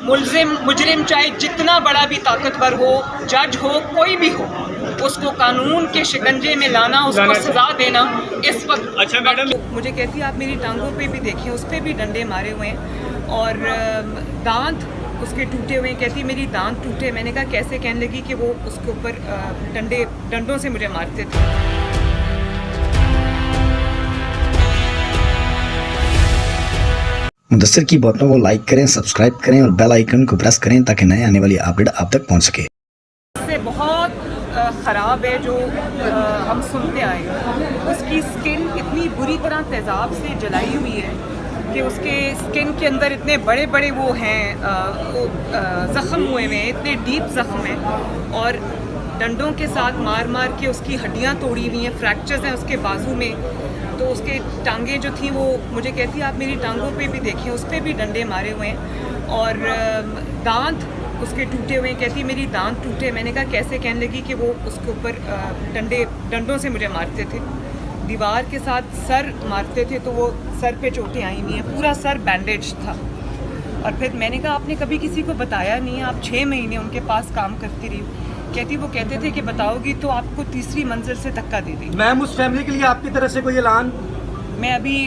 मुलजिम मुजरिम चाहे जितना बड़ा भी ताकतवर हो, जज हो, कोई भी हो, उसको कानून के शिकंजे में लाना, उसको सजा देना इस वक्त। अच्छा मैडम, मुझे कहती है आप मेरी टांगों पे भी देखें, उस पर भी डंडे मारे हुए हैं और दांत उसके टूटे हुए हैं। कहती मेरी दांत टूटे। मैंने कहा कैसे? कहने लगी कि वो उसके ऊपर डंडों से मुझे मारते थे। मुदस्सिर की बातों को लाइक करें, सब्सक्राइब करें और बेल आइकन को प्रेस करें ताकि नए आने वाली अपडेट आप तक पहुंच सके। इससे बहुत ख़राब है जो हम सुनते आए हैं। उसकी स्किन इतनी बुरी तरह तेज़ाब से जलाई हुई है कि उसके स्किन के अंदर इतने बड़े बड़े वो हैं ज़ख़म हुए हैं, इतने डीप ज़ख़म हैं और डंडों के साथ मार मार के उसकी हड्डियाँ तोड़ी हुई हैं, फ्रैक्चर्स हैं उसके बाजू में। तो उसके टांगें जो थी वो मुझे कहती है आप मेरी टांगों पे भी देखें, उस पर भी डंडे मारे हुए हैं और दांत उसके टूटे हुए हैं। कहती मेरी दांत टूटे। मैंने कहा कैसे? कहने लगी कि वो उसके ऊपर डंडों से मुझे मारते थे, दीवार के साथ सर मारते थे तो वो सर पे चोटें आई हुई हैं, पूरा सर बैंडेज था। और फिर मैंने कहा आपने कभी किसी को बताया नहीं है? आप 6 महीने उनके पास काम करती रही। कहती वो कहते थे कि बताओगी तो आपको तीसरी मंजिल से धक्का दे देंगे। मैम उस फैमिली के लिए आपकी तरफ से कोई ऐलान? मैं अभी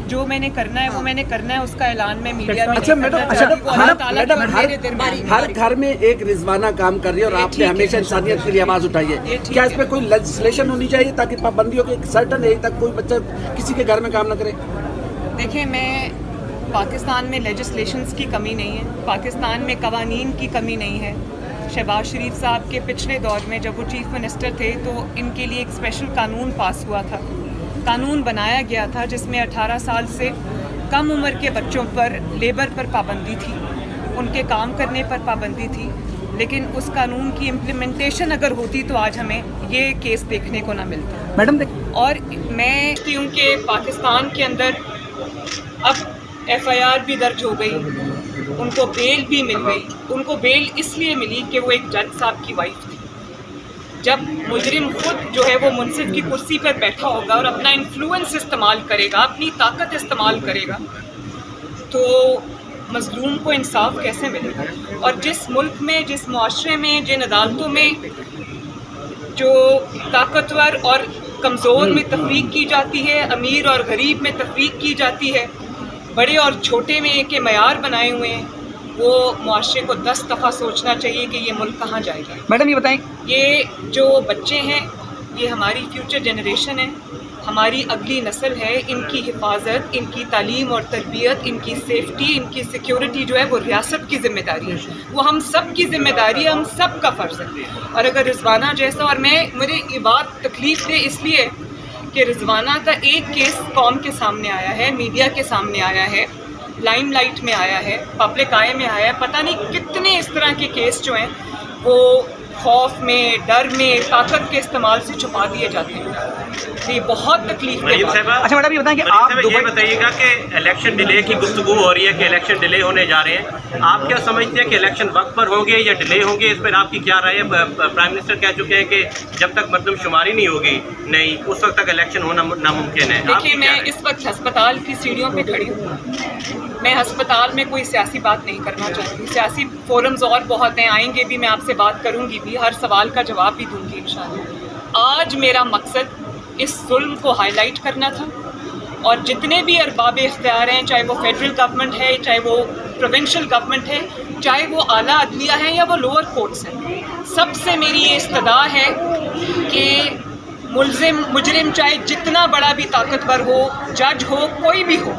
जो मैंने करना है वो मैंने करना है, उसका ऐलान मैं मीडिया में अच्छा नहीं करना चाहती। वो अल्लाह ताला की मेरे दरबारी हर घर में एक रिजवाना काम कर रही है और आपने हमेशा इंसानियत के लिए आवाज उठाई है। क्या इस पे कोई लेजिस्लेशन होनी चाहिए ताकि पाबंदियों के एक सर्टन एज तक कोई बच्चा किसी के घर में काम न करे? देखें, मैं पाकिस्तान में लेजिस्लेशंस की कमी नहीं है, पाकिस्तान में कवानीन की कमी नहीं है। शहबाज शरीफ साहब के पिछले दौर में जब वो चीफ मिनिस्टर थे तो इनके लिए एक स्पेशल कानून पास हुआ था, कानून बनाया गया था जिसमें 18 साल से कम उम्र के बच्चों पर लेबर पर पाबंदी थी, उनके काम करने पर पाबंदी थी। लेकिन उस कानून की इम्प्लीमेंटेशन अगर होती तो आज हमें ये केस देखने को ना मिलता। मैडम और मैं कहती हूँ कि पाकिस्तान के अंदर अब FIR भी दर्ज हो गई, उनको बेल भी मिल गई। उनको बेल इसलिए मिली कि वो एक जज साहब की वाइफ थी। जब मुजरिम खुद जो है वो मुंसिफ की कुर्सी पर बैठा होगा और अपना इन्फ्लुएंस इस्तेमाल करेगा, अपनी ताकत इस्तेमाल करेगा, तो मजलूम को इंसाफ कैसे मिलेगा? और जिस मुल्क में, जिस मुआशरे में, जिन अदालतों में जो ताकतवर और कमज़ोर में तफरीक की जाती है, अमीर और गरीब में तफरीक की जाती है, बड़े और छोटे में एक मयार बनाए हुए हैं, वो मुआशरे को 10 दफ़ा सोचना चाहिए कि ये मुल्क कहाँ जाएगा। मैडम ये बताएं, ये जो बच्चे हैं ये हमारी फ्यूचर जनरेशन है, हमारी अगली नस्ल है। इनकी हिफाजत, इनकी तालीम और तरबियत, इनकी सेफ्टी, इनकी सिक्योरिटी जो है वो रियासत की ज़िम्मेदारी है, वो हम सब की ज़िम्मेदारी है, हम सब का फ़र्ज़ है। और अगर रिजवाना जैसा, और मेरी ये बात तकलीफ़ दे इसलिए कि रिजवाना का एक केस कौम के सामने आया है, मीडिया के सामने आया है, लाइमलाइट में आया है, पब्लिक आए में आया है। पता नहीं कितने इस तरह के केस जो हैं वो खौफ में, डर में, ताकत के इस्तेमाल से छुपा दिए जाते हैं। ये बहुत तकलीफ है। अच्छा मैडम ये बताएं कि आप ये बताइएगा कि इलेक्शन डिले की गुफ्तगू हो रही है कि इलेक्शन डिले होने जा रहे हैं, आप क्या समझते हैं कि इलेक्शन वक्त पर होंगे या डिले होंगे? इस पर आपकी क्या राय है? प्राइम मिनिस्टर कह चुके हैं कि जब तक मरदमशुमारी नहीं होगी नहीं उस वक्त तक इलेक्शन होना नामुमकिन है। देखिए, मैं इस वक्त अस्पताल की सीढ़ियों पे खड़ी हूँ। मैं अस्पताल में कोई सियासी बात नहीं करना चाहती। सियासी फोरम्स और बहुत हैं, आएंगे भी, मैं आपसे बात करूँगी भी, हर सवाल का जवाब भी दूँगी इंशाअल्लाह। आज मेरा मकसद इस जुल्म को हाईलाइट करना था और जितने भी अरबाब इख्तियार हैं, चाहे वो फेडरल गवर्नमेंट है, चाहे वो प्रोविंशियल गवर्नमेंट है, चाहे वो आला अदलिया है या वो लोअर कोर्ट्स हैं, सबसे मेरी ये इस्तदा है कि मुलजिम मुजरिम चाहे जितना बड़ा भी ताकतवर हो, जज हो, कोई भी हो,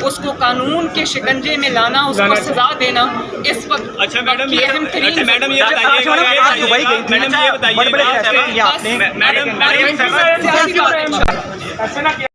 उसको कानून के शिकंजे में लाना, उसको सजा देना इस वक्त। अच्छा मैडम ये अहम तरीन मैडम ये बताइए, सियासी बात है।